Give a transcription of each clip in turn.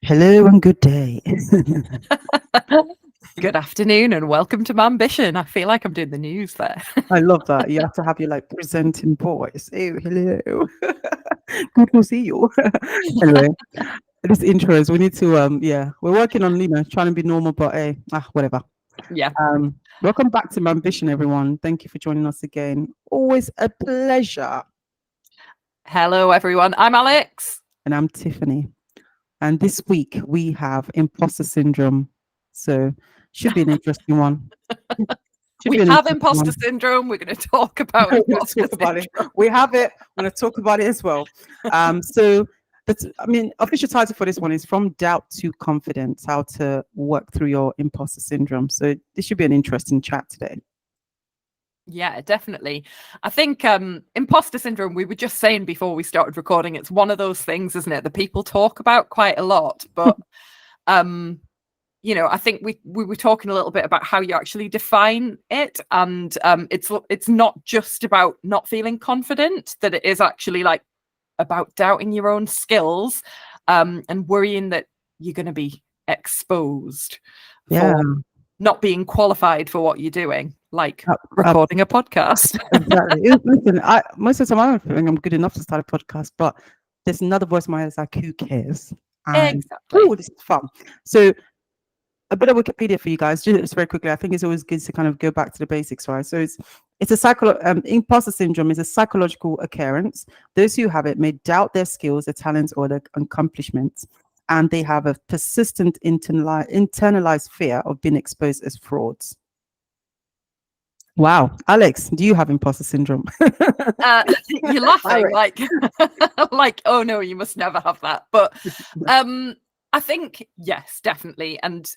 Hello and good day. Good afternoon and welcome to my ambition. I feel like I'm doing the news there. I love that. You have to have your like presenting voice. Oh, hello. Good to see you. Anyway, this intros, we need to we're working on trying to be normal, but hey, whatever. Yeah. Welcome back to my ambition, everyone. Thank you for joining us again. Always a pleasure. Hello, everyone. I'm Alex. And I'm Tiffany. And this week we have imposter syndrome. So should be an interesting one. We have imposter syndrome. We're going to talk about imposter syndrome. We have it. I'm going to talk about it as well. So that's, official title for this one is From Doubt to Confidence, how to work through your imposter syndrome. So this should be an interesting chat today. Yeah, definitely. I think imposter syndrome, we were just saying before we started recording, it's one of those things, isn't it, that people talk about quite a lot. But, I think we were talking a little bit about how you actually define it. And it's not just about not feeling confident, that it is actually like about doubting your own skills and worrying that you're going to be exposed for not being qualified for what you're doing. Like recording a podcast. Exactly. Listen, most of the time I don't think I'm good enough to start a podcast, but there's another voice in my head that's like, who cares? And, exactly. This is fun. So a bit of Wikipedia for you guys, just very quickly. I think it's always good to kind of go back to the basics, right? So it's a imposter syndrome is a psychological occurrence. Those who have it may doubt their skills, their talents, or their accomplishments, and they have a persistent internalized fear of being exposed as frauds. Wow. Alex, do you have imposter syndrome? You're laughing like, oh no, you must never have that. But I think, yes, definitely. And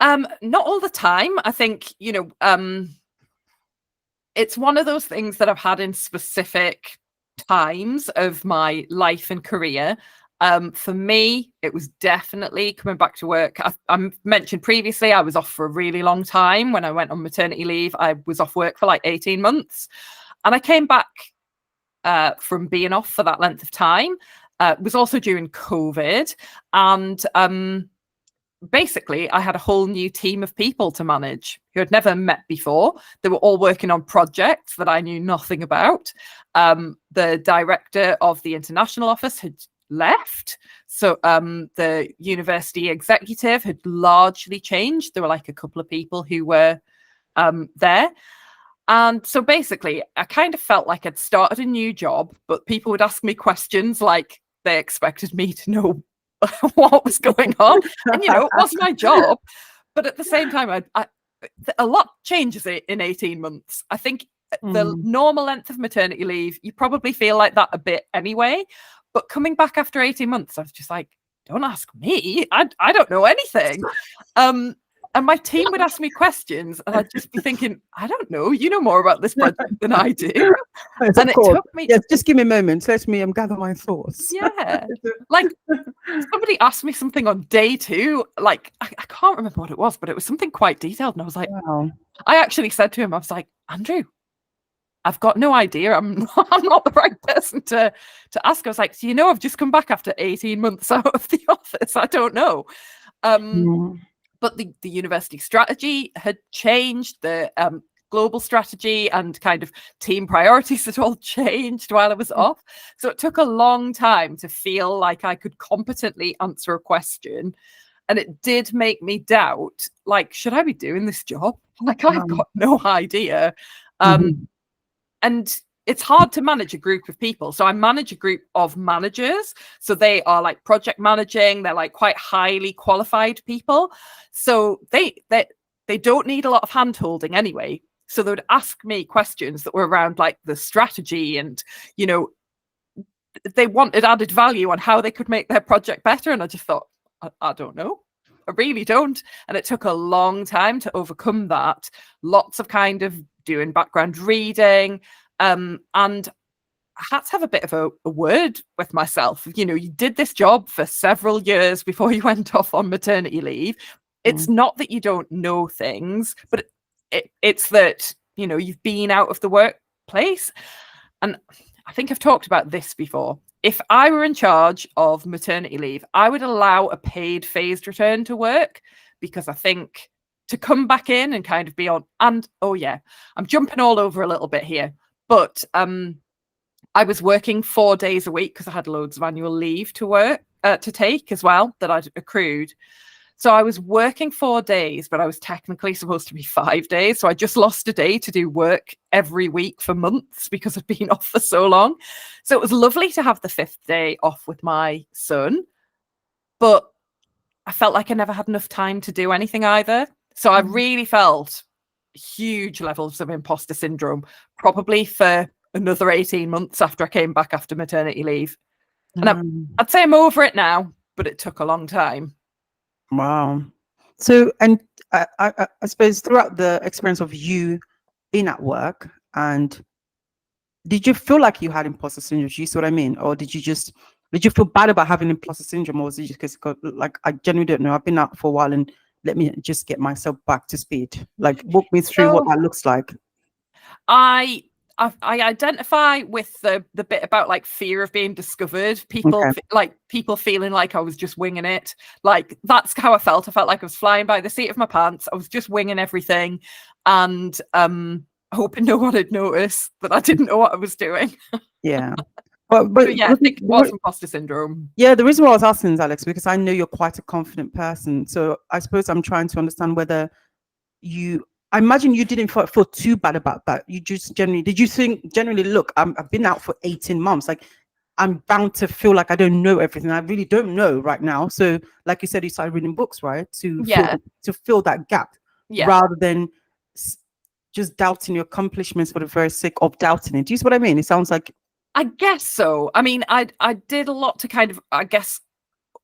not all the time. I think, it's one of those things that I've had in specific times of my life and career. For me, it was definitely coming back to work. I mentioned previously, I was off for a really long time. When I went on maternity leave, I was off work for like 18 months. And I came back from being off for that length of time. It was also during COVID. And basically, I had a whole new team of people to manage who had never met before. They were all working on projects that I knew nothing about. The director of the international office had left. So the university executive had largely changed. There were like a couple of people who were there. And so basically, I kind of felt like I'd started a new job, but people would ask me questions like they expected me to know what was going on. And, it was my job. But at the same time, a lot changes in 18 months. I think the normal length of maternity leave, you probably feel like that a bit anyway. But coming back after 18 months, I was just like, don't ask me. I don't know anything. And my team would ask me questions and I'd just be thinking, I don't know. You know more about this project than I do. Yes, and it took me... Yes, just give me a moment. Let me gather my thoughts. Yeah. Like somebody asked me something on day 2. Like, I can't remember what it was, but it was something quite detailed. And I was like, wow. I actually said to him, I was like, Andrew, I've got no idea. I'm not the right person to ask. I was like, so I've just come back after 18 months out of the office. I don't know. But the university strategy had changed. The global strategy and kind of team priorities had all changed while I was off. So it took a long time to feel like I could competently answer a question. And it did make me doubt, like, should I be doing this job? Like, I've got no idea. And it's hard to manage a group of people. So I manage a group of managers. So they are like project managing. They're like quite highly qualified people. So they don't need a lot of hand holding anyway. So they would ask me questions that were around like the strategy and, they wanted added value on how they could make their project better. And I just thought, I don't know. I really don't. And it took a long time to overcome that. Lots of kind of doing background reading. And I had to have a bit of a word with myself. You did this job for several years before you went off on maternity leave. It's not that you don't know things, but it's that, you've been out of the workplace. And I think I've talked about this before. if I were in charge of maternity leave, I would allow a paid phased return to work, because I think to come back in and kind of be on, and oh yeah, I'm jumping all over a little bit here, but I was working 4 days a week because I had loads of annual leave to take as well that I'd accrued. So I was working 4 days, but I was technically supposed to be 5 days. So I just lost a day to do work every week for months because I'd been off for so long. So it was lovely to have the 5th day off with my son, but I felt like I never had enough time to do anything either. So I really felt huge levels of imposter syndrome, probably for another 18 months after I came back after maternity leave. And I'd say I'm over it now, but it took a long time. Wow. So, and I suppose throughout the experience of you being at work, and did you feel like you had imposter syndrome? Do you see what I mean? Or did you feel bad about having imposter syndrome, or was it just because, like, I genuinely don't know. I've been out for a while, and let me just get myself back to speed. Like, walk me through what that looks like. I identify with the bit about like fear of being discovered. People people feeling like I was just winging it. Like, that's how I felt. I felt like I was flying by the seat of my pants. I was just winging everything, and hoping no one would notice that I didn't know what I was doing. Yeah. But yeah, I think it was imposter syndrome. Yeah, the reason why I was asking is, Alex, because I know you're quite a confident person. So I suppose I'm trying to understand whether I imagine you didn't feel too bad about that. You just did you think generally, look, I've been out for 18 months. Like, I'm bound to feel like I don't know everything. I really don't know right now. So like you said, you started reading books, right? To fill that gap, rather than just doubting your accomplishments for the very sake of doubting it. Do you see what I mean? It sounds like. I guess so. I mean, I did a lot to kind of, I guess,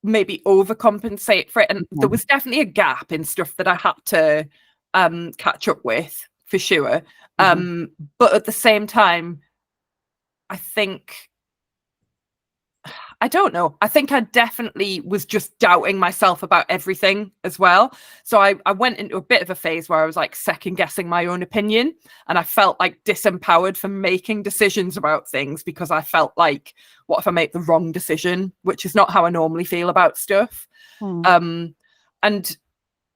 maybe overcompensate for it. And there was definitely a gap in stuff that I had to catch up with, for sure. But at the same time, I think, I don't know. I think I definitely was just doubting myself about everything as well. So I went into a bit of a phase where I was like second guessing my own opinion, and I felt like disempowered for making decisions about things, because I felt like, what if I make the wrong decision, which is not how I normally feel about stuff. And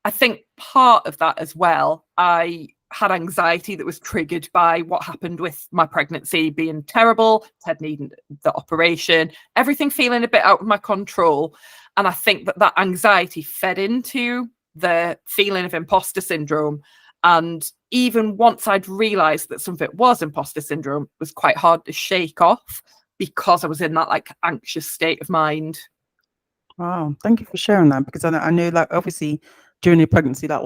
I think part of that as well, I had anxiety that was triggered by what happened with my pregnancy being terrible, Ted needing the operation, everything feeling a bit out of my control. And I think that anxiety fed into the feeling of imposter syndrome. And even once I'd realized that some of it was imposter syndrome, it was quite hard to shake off, because I was in that like anxious state of mind. Wow, thank you for sharing that, because I know, like, obviously during your pregnancy, that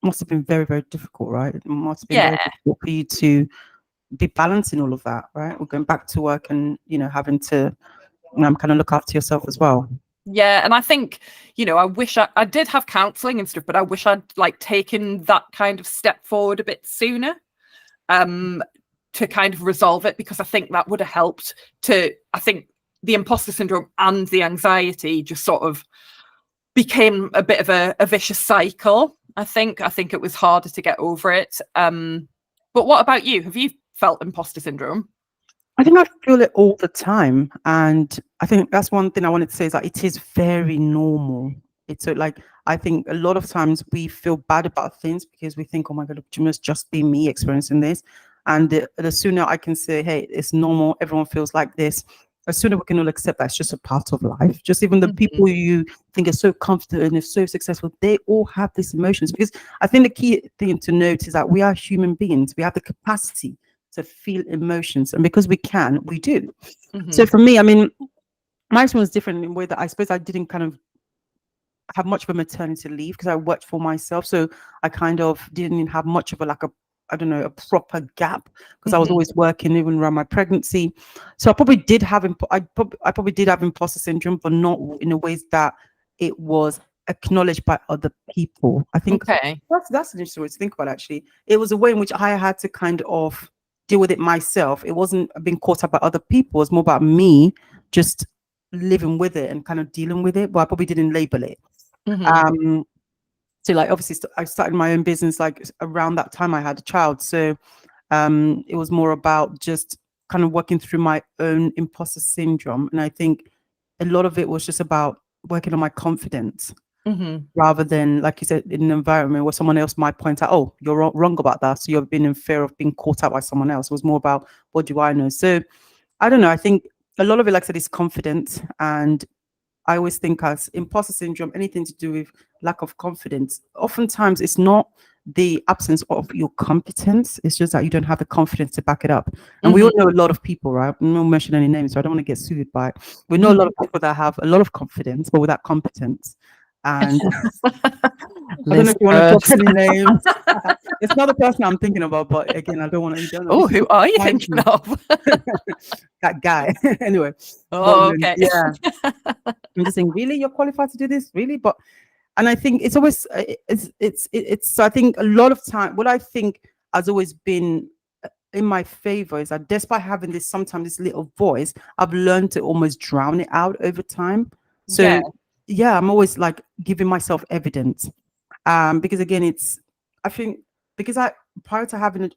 must have been very, very difficult, right? It must have been very difficult for you to be balancing all of that, right? We're going back to work and, having to kind of look after yourself as well. Yeah, and I think, I wish I did have counselling and stuff, but I wish I'd like taken that kind of step forward a bit sooner, to kind of resolve it, because I think that would have helped I think the imposter syndrome and the anxiety just sort of became a bit of a vicious cycle. I think it was harder to get over it. But what about you? Have you felt imposter syndrome? I think I feel it all the time. And I think that's one thing I wanted to say, is that it is very normal. It's like, I think a lot of times we feel bad about things because we think, oh my God, it must just be me experiencing this. And the sooner I can say, hey, it's normal, everyone feels like this, the sooner we can all accept that it's just a part of life. Just even the people you think are so comfortable and are so successful, they all have these emotions. Because I think the key thing to note is that we are human beings. We have the capacity to feel emotions, and because we can, we do. So for me, I mean, my experience was different in a way that I suppose I didn't kind of have much of a maternity leave, because I worked for myself. So I kind of didn't have much of a proper gap, because I was always working even around my pregnancy. So I probably did have imposter syndrome, but not in a ways that it was acknowledged by other people. I think that's an interesting way to think about it, actually. It was a way in which I had to kind of deal with it myself. It wasn't being caught up by other people. It's more about me just living with it and kind of dealing with it, but I probably didn't label it. So like, obviously I started my own business like around that time I had a child. So it was more about just kind of working through my own imposter syndrome. And I think a lot of it was just about working on my confidence rather than, like you said, in an environment where someone else might point out, oh, you're wrong about that. So you've been in fear of being caught out by someone else. It was more about, what do I know? So I don't know. I think a lot of it, like I said, is confidence. And I always think as imposter syndrome, anything to do with lack of confidence, oftentimes it's not the absence of your competence. It's just that you don't have the confidence to back it up. And we all know a lot of people, right? I'm not mentioning any names, so I don't want to get sued, but we know a lot of people that have a lot of confidence, but without competence. And I don't know if you want to talk any names. It's not the person I'm thinking about, but again, I don't want to. You don't know. Oh, who are you thinking of? That guy. Anyway. Oh, okay. Yeah. I'm just saying, really, you're qualified to do this, really? But, and I think it's always it's. So I think a lot of time, what I think has always been in my favor is that despite having this sometimes this little voice, I've learned to almost drown it out over time. So yeah, I'm always like giving myself evidence. Because again, I think because prior to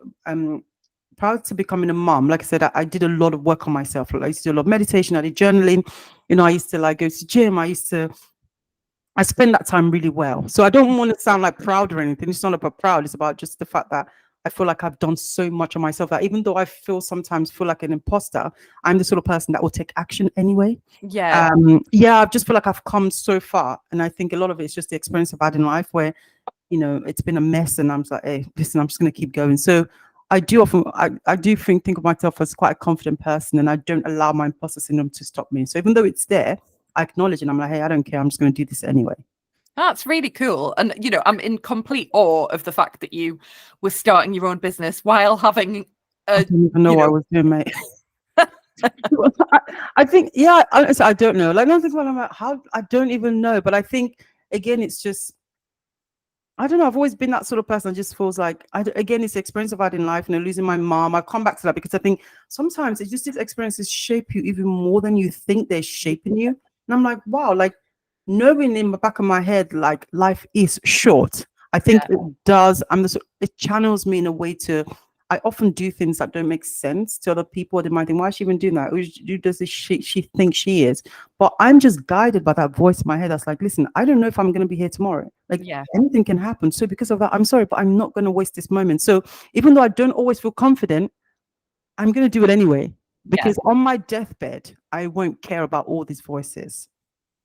becoming a mom, like I said, I did a lot of work on myself. Like I used to do a lot of meditation, I did journaling, I used to like go to gym, I spend that time really well. So I don't want to sound like proud or anything. It's not about proud, it's about just the fact that I feel like I've done so much on myself that even though I sometimes feel like an imposter, I'm the sort of person that will take action anyway. Yeah. I just feel like I've come so far. And I think a lot of it is just the experience I've had in life where, it's been a mess and I'm like, hey, listen, I'm just going to keep going. So I do think of myself as quite a confident person, and I don't allow my imposter syndrome to stop me. So even though it's there, I acknowledge it. I'm like, hey, I don't care. I'm just going to do this anyway. That's really cool. And, I'm in complete awe of the fact that you were starting your own business while having I don't even know what I was doing, mate. I think, I don't know. Like, I'm like, how? I don't even know. But I think, again, it's just, I don't know. I've always been that sort of person that just feels like, again, it's the experience I've had in life, losing my mom. I come back to that because I think sometimes it's just these experiences shape you even more than you think they're shaping you. And I'm like, wow, like knowing in the back of my head, like life is short. I think it does. It channels me in a way to, I often do things that don't make sense to other people. They might think, why is she even doing that? Who does this she thinks she is? But I'm just guided by that voice in my head that's like, listen, I don't know if I'm going to be here tomorrow. Like anything can happen. So because of that, I'm sorry, but I'm not going to waste this moment. So even though I don't always feel confident, I'm going to do it anyway. Because on my deathbed, I won't care about all these voices.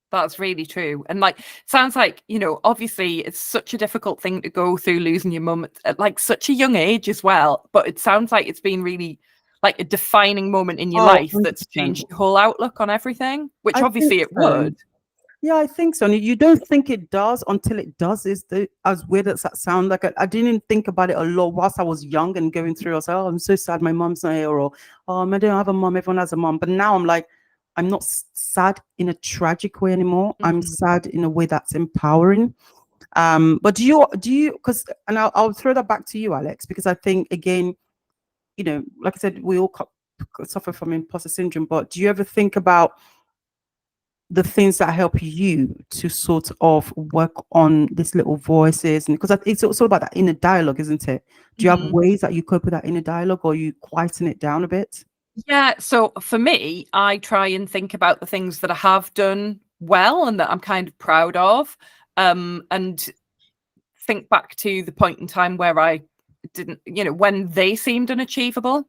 That's really true. And like, sounds like, obviously it's such a difficult thing to go through, losing your mum at like such a young age as well. But it sounds like it's been really like a defining moment in your life 100%. That's changed your whole outlook on everything, which obviously it would. Yeah, I think so. And you don't think it does until it does. As weird as that sound, like I didn't think about it a lot whilst I was young and going through. I was like, oh, I'm so sad my mom's not here, or I don't have a mom, everyone has a mom. But now I'm like, I'm not sad in a tragic way anymore. I'm sad in a way that's empowering. But do you, because, and I'll throw that back to you, Alex, because I think, again, like I said, we all suffer from imposter syndrome, but do you ever think about the things that help you to sort of work on these little voices? And because it's also about that inner dialogue, isn't it? Do you have ways that you cope with that inner dialogue, or you quieten it down a bit? Yeah, so for me, I try and think about the things that I have done well and that I'm kind of proud of, and think back to the point in time where I didn't, when they seemed unachievable,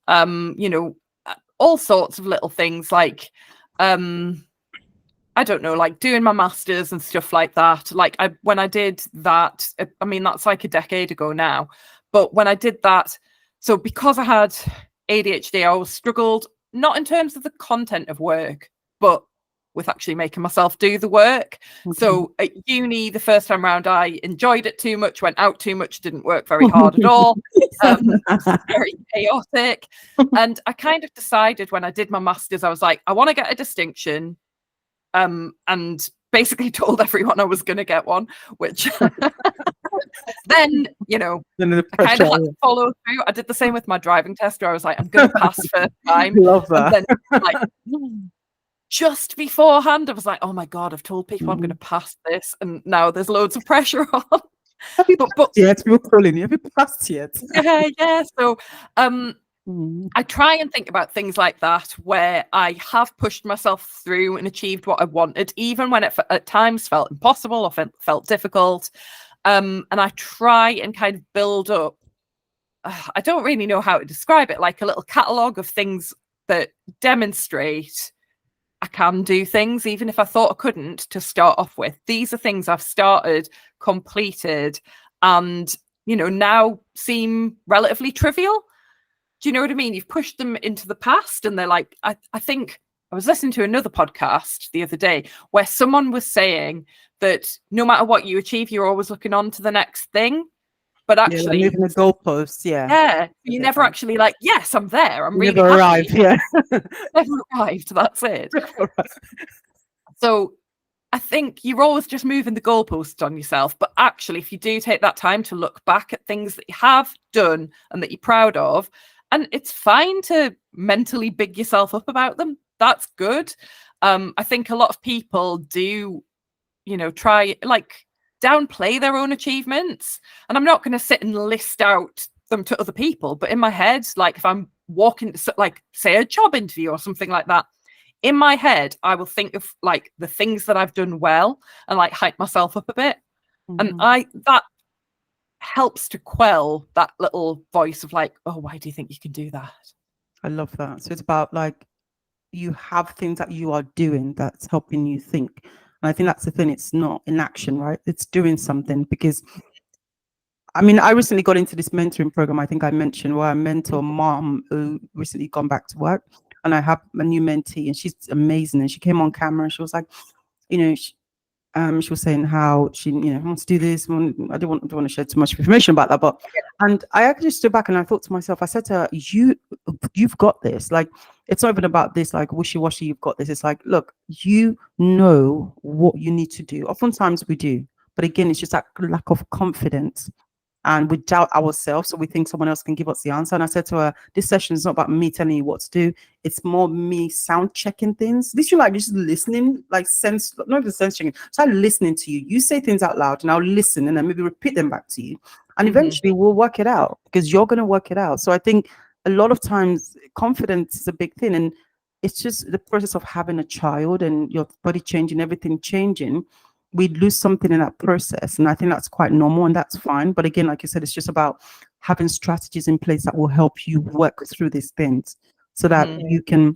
all sorts of little things like, I don't know, like doing my masters and stuff like that. Like when I did that, I mean, that's like a decade ago now, but when I did that, so because I had ADHD, I always struggled, not in terms of the content of work, but with actually making myself do the work. So at uni, the first time around, I enjoyed it too much, went out too much, didn't work very hard at all. Very chaotic. And I kind of decided when I did my masters, I was like, I want to get a distinction, and basically told everyone I was going to get one, which then, I kind of had to follow through. I did the same with my driving test where I was like, I'm going to pass first time. Love that. And then, like, just beforehand, I was like, oh my God, I've told people I'm going to pass this. And now there's loads of pressure on. Have you passed yet? We're calling you. Have you passed yet? Yeah. So, I try and think about things like that where I have pushed myself through and achieved what I wanted, even when it at times felt impossible or felt difficult. And I try and kind of build up, I don't really know how to describe it, like a little catalogue of things that demonstrate I can do things, even if I thought I couldn't to start off with. These are things I've started, completed, and, now seem relatively trivial. Do you know what I mean? You've pushed them into the past and they're like, I think I was listening to another podcast the other day where someone was saying that no matter what you achieve, you're always looking on to the next thing. But actually, moving the goalposts, you never actually like, yes, I'm there. I'm really never arrived, never arrived. That's it. So I think you're always just moving the goalposts on yourself. But actually, if you do take that time to look back at things that you have done and that you're proud of, and it's fine to mentally big yourself up about them. That's good. I think a lot of people do, try like downplay their own achievements. And I'm not going to sit and list out them to other people, but in my head, like if I'm walking, like say a job interview or something like that, in my head, I will think of like the things that I've done well and like hype myself up a bit. And that helps to quell that little voice of like, oh, why do you think you can do that? I love that. So it's about like you have things that you are doing that's helping you think. And I think that's the thing. It's not inaction, right? It's doing something. Because I mean, I recently got into this mentoring program. I think I mentioned where I mentor a mom who recently gone back to work, and I have a new mentee, and she's amazing. And she came on camera and she was like, she was saying how she, wants to do this. I don't want to share too much information about that, but and I actually stood back and I thought to myself, I said to her, you've got this. Like, it's not even about this like wishy-washy. You've got this. It's like, look, you know what you need to do. Oftentimes we do, but again, it's just that lack of confidence. And we doubt ourselves, so we think someone else can give us the answer. And I said to her, this session is not about me telling you what to do. It's more me sound checking things. This, you're like just listening, like not even sense checking. So I'm listening to you. You say things out loud and I'll listen and then maybe repeat them back to you. And eventually we'll work it out because you're going to work it out. So I think a lot of times confidence is a big thing. And it's just the process of having a child and your body changing, everything changing. We lose something in that process, and I think that's quite normal and that's fine. But again, like you said, it's just about having strategies in place that will help you work through these things so that you can.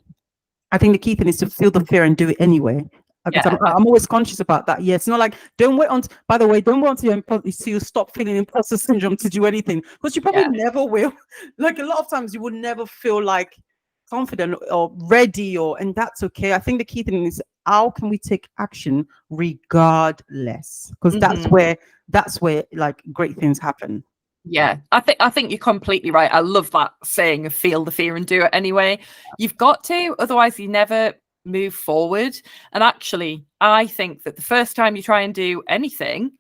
I think the key thing is to feel the fear and do it anyway. Because I'm always conscious about that. Yeah, it's not like don't wait on. By the way, don't wait until you stop feeling imposter syndrome to do anything, because you probably never will. Like a lot of times, you will never feel like confident or ready, and that's okay. I think the key thing is how can we take action regardless, because that's where like great things happen. I think you're completely right. I love that saying of feel the fear and do it anyway. You've got to, otherwise you never move forward. And actually, I think that the first time you try and do anything,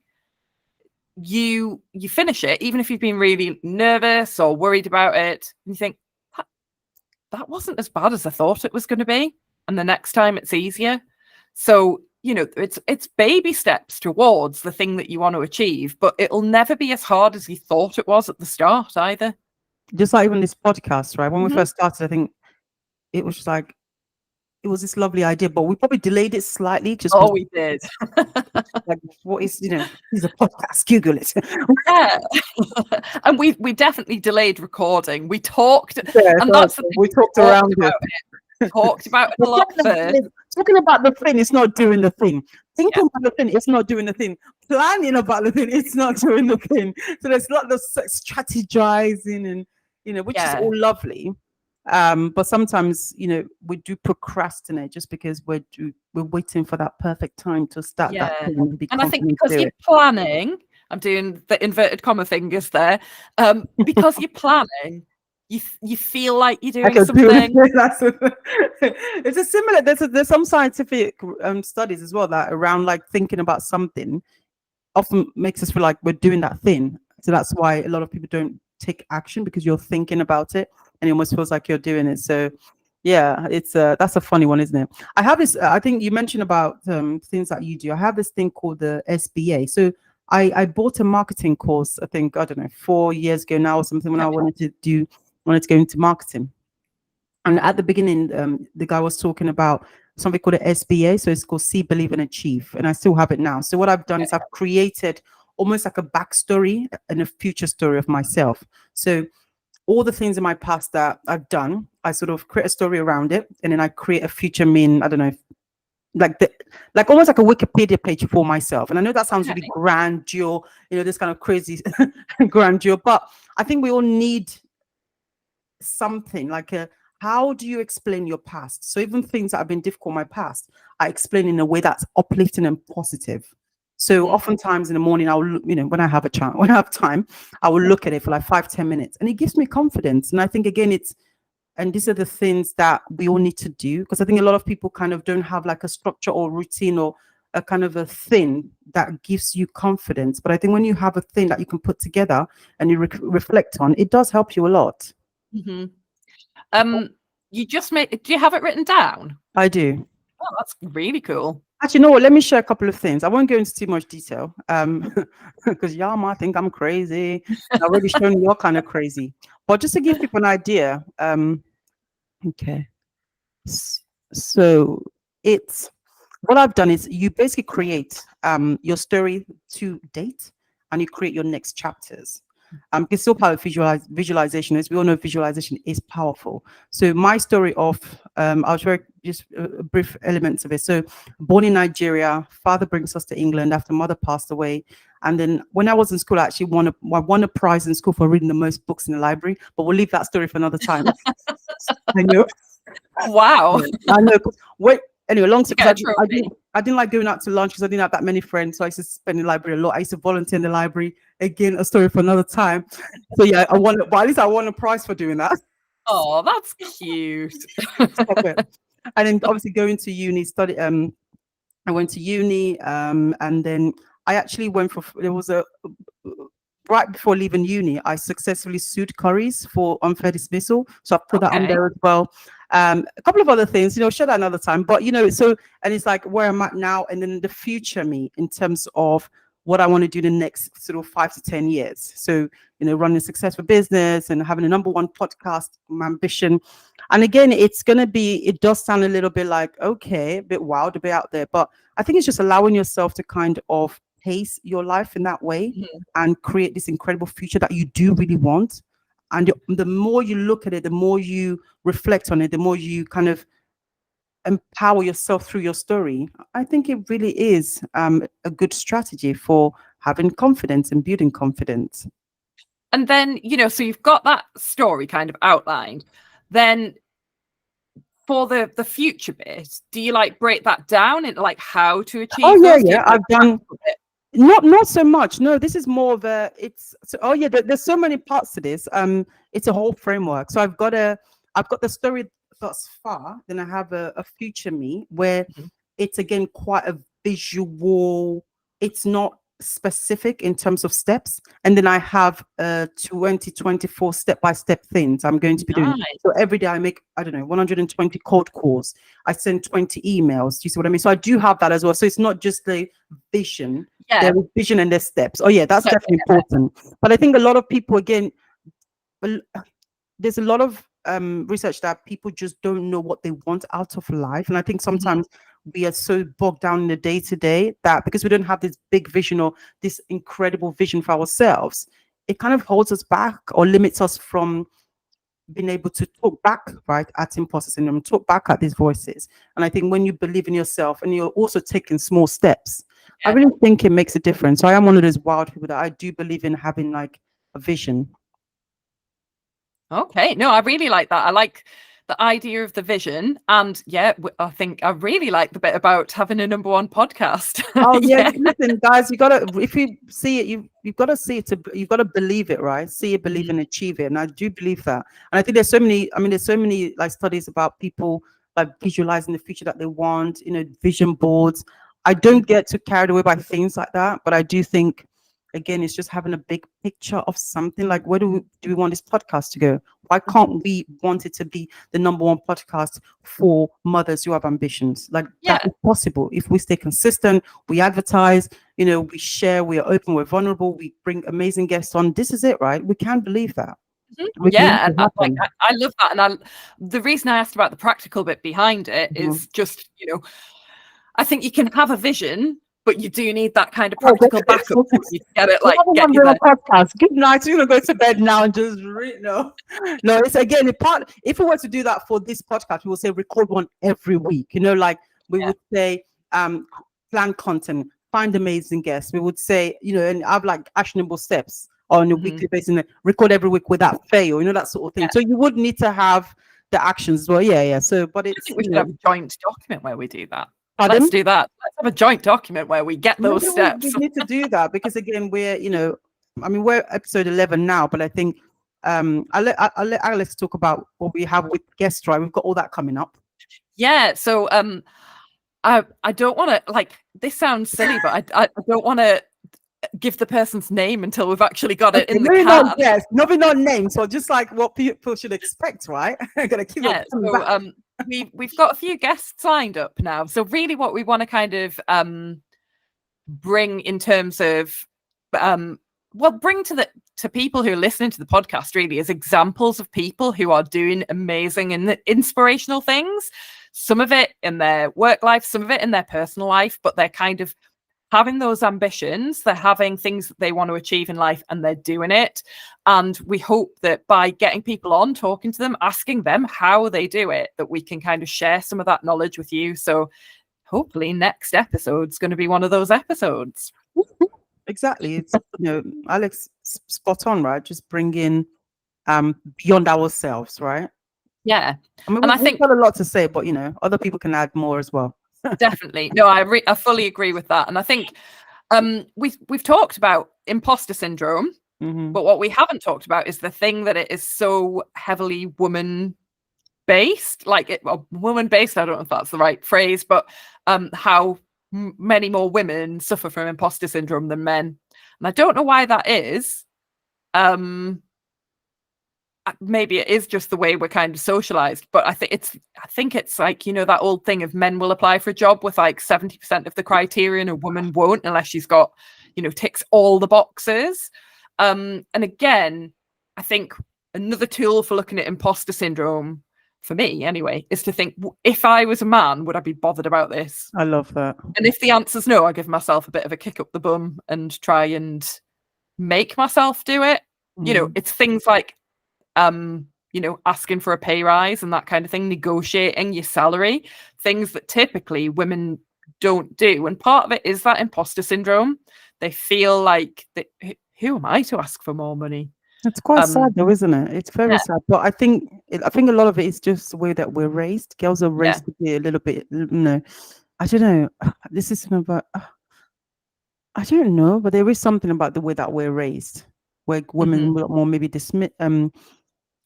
you finish it, even if you've been really nervous or worried about it, and you think that wasn't as bad as I thought it was going to be. And the next time it's easier. So, it's baby steps towards the thing that you want to achieve, but it'll never be as hard as you thought it was at the start either. Just like even this podcast, right? When we first started, I think it was just like, it was this lovely idea, but we probably delayed it slightly. We did. Like, what is, he's a podcast, Google it. And we definitely delayed recording. We talked, and that's the thing. We talked around it. Talked about it a lot first. Talking about the thing, it's not doing the thing. Thinking about the thing, it's not doing the thing. Planning about the thing, it's not doing the thing. So there's a lot of strategizing and which is all lovely. But sometimes we do procrastinate just because we're waiting for that perfect time to start that thing. And I think because you're planning, I'm doing the inverted comma fingers there. Because you're planning, you feel like you're doing something. It's a similar. There's some scientific studies as well that around like thinking about something often makes us feel like we're doing that thing. So that's why a lot of people don't take action, because you're thinking about it and it almost feels like you're doing it. So yeah, it's that's a funny one, isn't it? I have this. I think you mentioned about things that you do. I have this thing called the SBA. So I bought a marketing course. I think 4 years ago now or something, when I wanted to do wanted to go into marketing. And at the beginning, the guy was talking about something called a SBA. So it's called See, Believe, and Achieve. And I still have it now. So what I've done is I've created almost like a backstory and a future story of myself. So all the things in my past that I've done, I sort of create a story around it. And then I create a future mean, I don't know, like almost like a Wikipedia page for myself. And I know that sounds really grandeur, this kind of crazy grandeur, but I think we all need something like how do you explain your past? So even things that have been difficult in my past, I explain in a way that's uplifting and positive. So oftentimes in the morning, when I have when I have time, I will look at it for like 5-10 minutes, and it gives me confidence. And I think again, and these are the things that we all need to do, because I think a lot of people kind of don't have like a structure or routine or a kind of a thing that gives you confidence. But I think when you have a thing that you can put together and you reflect on, it does help you a lot. You just do you have it written down? I do. Oh, that's really cool. Actually, no, let me share a couple of things. I won't go into too much detail because y'all might think I'm crazy. I've already shown you're kind of crazy. But just to give people an idea, okay. So it's what I've done is you basically create your story to date, and you create your next chapters. It's still part of visualization. As we all know, visualization is powerful. So my story of, I'll share just brief elements of it. So born in Nigeria, father brings us to England after mother passed away. And then when I was in school, I actually won a prize in school for reading the most books in the library, but we'll leave that story for another time. I know. Wow. I know. Wait. Anyway, long story. I didn't like going out to lunch because I didn't have that many friends. So I used to spend in the library a lot. I used to volunteer in the library. Again, a story for another time. So yeah, but at least I won a prize for doing that. Oh, that's cute. And then obviously going to uni, I went to uni, and then I actually went right before leaving uni, I successfully sued Curry's for unfair dismissal. So I put that on there as well. A couple of other things, share that another time. But, and it's like where I'm at now, and then the future me in terms of what I want to do the next sort of 5 to 10 years. So, running a successful business and having a #1 podcast, my ambition. And again, it does sound a little bit like, okay, a bit wild, a bit out there. But I think it's just allowing yourself to kind of pace your life in that way and create this incredible future that you do really want. And the more you look at it, the more you reflect on it, the more you kind of empower yourself through your story. I think it really is a good strategy for having confidence and building confidence. And then, so you've got that story kind of outlined. Then for the future bit, do you like break that down into like how to achieve? Oh yeah. I've done not so much. No, this is more of there's so many parts to this. It's a whole framework. So I've got the story thus far, then I have a future me where it's again quite a visual, it's not specific in terms of steps, and then I have 2024 step-by-step things I'm going to be doing. So every day I make 120 cold calls, I send 20 emails. Do you see what I mean? So I do have that as well. So it's not just the vision, there is vision and there's steps. Oh yeah, that's definitely important. But I think a lot of people, again, there's a lot of research that people just don't know what they want out of life. And I think sometimes we are so bogged down in the day-to-day that because we don't have this big vision or this incredible vision for ourselves, it kind of holds us back or limits us from being able to talk back, right, at imposter syndrome, talk back at these voices. And I think when you believe in yourself and you're also taking small steps, I really think it makes a difference. So I am one of those wild people that I do believe in having like a vision. Okay, no, I really like that. I like the idea of the vision, and I think I really like the bit about having a #1 podcast. Oh yeah, listen, guys, if you see it, you've got to see it. You've got to believe it, right? See it, believe, and achieve it. And I do believe that. And I think there's so many like studies about people like visualizing the future that they want. Vision boards. I don't get too carried away by things like that, but I do think, again, it's just having a big picture of something like, where do we want this podcast to go? Why can't we want it to be the #1 podcast for mothers who have ambitions? Like that is possible if we stay consistent, we advertise, we share, we are open, we're vulnerable, we bring amazing guests on. This is it, right? We can believe that. Yeah, and I love that. And the reason I asked about the practical bit behind it is just, I think you can have a vision, but you do need that kind of practical backup. You get it, like get you there. Podcast. Good night. You're gonna go to bed now and just read. No. It's again a part. If we were to do that for this podcast, we will say record one every week. Like we would say, plan content, find amazing guests. We would say, and have like actionable steps on a weekly basis, and record every week without fail. That sort of thing. So you would need to have the actions as well. Yeah. So, but it's. I think we should have a joint document where we do that. Pardon? Let's do that. Let's have a joint document where we get those steps. We need to do that because again, we're we're episode 11 now, but I think I'll let Alex talk about what we have with guests. Right, we've got all that coming up. Yeah. So I don't want to this sounds silly, but I don't want to give the person's name until we've actually got it in the can. Yes, nothing on name. So just like what people should expect, right? Gonna keep we've got a few guests lined up now. So really what we want to kind of bring in terms of bring to people who are listening to the podcast really is examples of people who are doing amazing and inspirational things. Some of it in their work life, some of it in their personal life, but they're kind of having those ambitions, they're having things that they want to achieve in life and they're doing it. And we hope that by getting people on, talking to them, asking them how they do it, that we can kind of share some of that knowledge with you. So hopefully next episode's going to be one of those episodes. Exactly. It's, Alex, spot on, right? Just bring in beyond ourselves, right? Yeah. I think we've got a lot to say, but, other people can add more as well. Definitely. No, I fully agree with that. And I think we've talked about imposter syndrome, but what we haven't talked about is the thing that it is so heavily woman based, woman based. I don't know if that's the right phrase, but how many more women suffer from imposter syndrome than men. And I don't know why that is. Maybe it is just the way we're kind of socialized, but I think it's like, that old thing of men will apply for a job with like 70% of the criteria and a woman won't unless she's got, ticks all the boxes. And again, I think another tool for looking at imposter syndrome, for me anyway, is to think, if I was a man, would I be bothered about this? I love that. And if the answer's no, I give myself a bit of a kick up the bum and try and make myself do it. It's things like asking for a pay rise and that kind of thing, negotiating your salary, things that typically women don't do. And part of it is that imposter syndrome. They feel like, who am I to ask for more money? It's quite sad though, isn't it? It's very sad. But I think a lot of it is just the way that we're raised. Girls are raised to be a little bit, I don't know. This is about, I don't know, but there is something about the way that we're raised, where women a lot more maybe dismiss,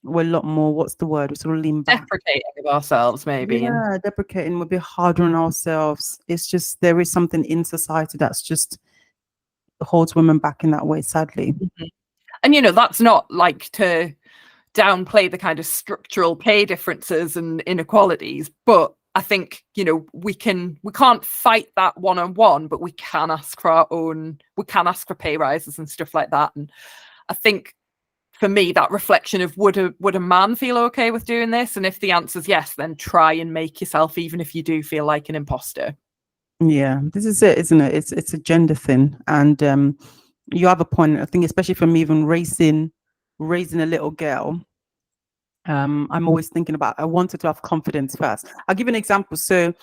we're a lot more, what's the word? We're sort of lean back. Deprecating of ourselves, maybe. Yeah, deprecating. We'll be harder on ourselves. It's just, there is something in society that's just holds women back in that way, sadly. And, that's not like to downplay the kind of structural pay differences and inequalities, but I think, we can't fight that one-on-one, but we can ask for pay rises and stuff like that. And I think, for me, that reflection of would a man feel okay with doing this? And if the answer is yes, then try and make yourself, even if you do feel like an imposter. Yeah, this is it, isn't it? It's a gender thing. And you have a point. I think, especially for me, even raising a little girl, I'm always thinking about, I wanted to have confidence first. I'll give you an example. So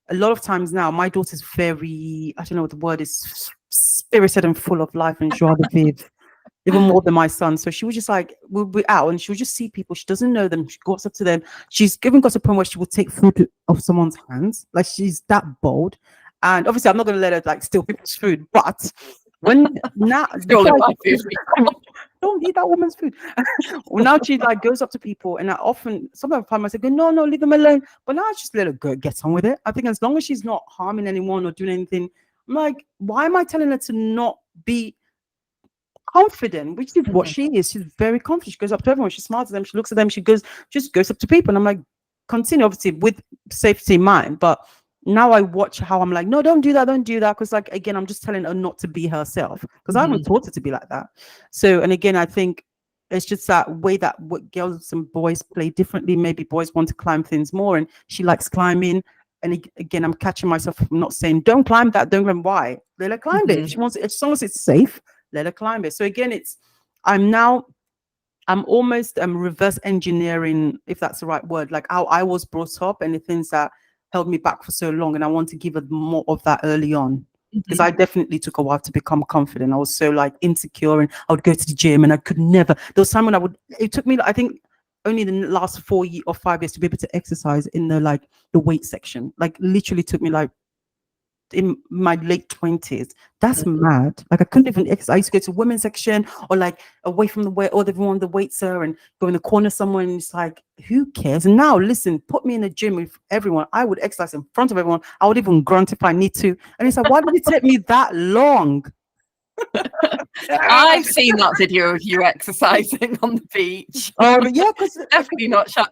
a lot of times now, my daughter's very, I don't know what the word is, spirited and full of life and joie de vivre. Even more than my son. So she was just like, we'll be out and she would just see people. She doesn't know them. She goes up to them. She's even got to a point where she will take food off someone's hands. Like, she's that bold. And obviously, I'm not going to let her like steal people's food. But when now, don't eat that woman's food. Well, now she like goes up to people, and sometimes I say, no, leave them alone. But now I just let her go, get on with it. I think as long as she's not harming anyone or doing anything, I'm like, why am I telling her to not be confident? Which is what she is. She's very confident. She goes up to everyone. She smiles at them. She looks at them. She goes up to people. And I'm like, continue, obviously, with safety in mind. But now I watch how I'm like, no, don't do that. Because, like, again, I'm just telling her not to be herself. Because I haven't taught her to be like that. So, and again, I think It's just that way that what girls and boys play differently. Maybe boys want to climb things more, and she likes climbing. And again, I'm catching myself from not saying, don't climb that, don't climb. Why? Let her climb it. If she wants it, as long as it's safe, let her climb it. So again, I'm almost reverse engineering, if that's the right word, like how I was brought up and the things that held me back for so long. And I want to give her more of that early on. Because I definitely took a while to become confident. I was so like insecure, and I would go to the gym and I could never. There was time when it took me, I think, only the last 4 or 5 years to be able to exercise in the weight section. Like literally took me like in my late 20s. That's mad. Like I couldn't even exercise. I used to go to women's section or like away from the weight, or everyone the weights are, and go in the corner somewhere, and it's like, who cares? And now listen, put me in a gym with everyone. I would exercise in front of everyone. I would even grunt if I need to. And it's like, why did it take me that long? I've seen that video of you exercising on the beach. Oh, but yeah, because definitely not shy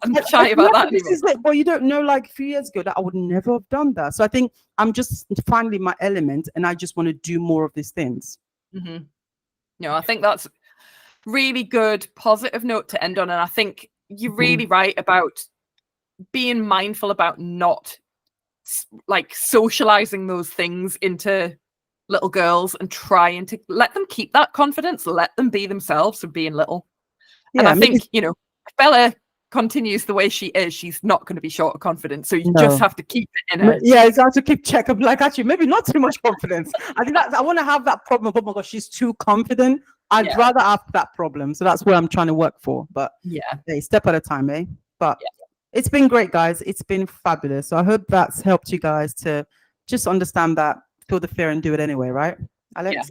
about that this anymore. is well, you don't know, like a few years ago that I would never have done that. So I think I'm just finally my element, and I just want to do more of these things. No, I think that's really good, positive note to end on. And I think you're really right about being mindful about not like socializing those things into little girls and trying to let them keep that confidence, let them be themselves for being little. Yeah, and I think, if Bella continues the way she is, she's not going to be short of confidence. So you just have to keep it in her. Yeah, it's hard to keep check of like, actually, maybe not too much confidence. I think I want to have that problem. Oh my gosh, she's too confident. I'd rather have that problem. So that's where I'm trying to work for. But hey, step at a time, eh? But it's been great, guys. It's been fabulous. So I hope that's helped you guys to just understand that, feel the fear and do it anyway, right, Alex?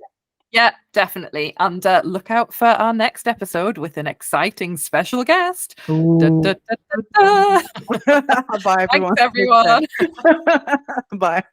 Yeah, definitely. And look out for our next episode with an exciting special guest. Bye, everyone. Thanks, everyone. Bye.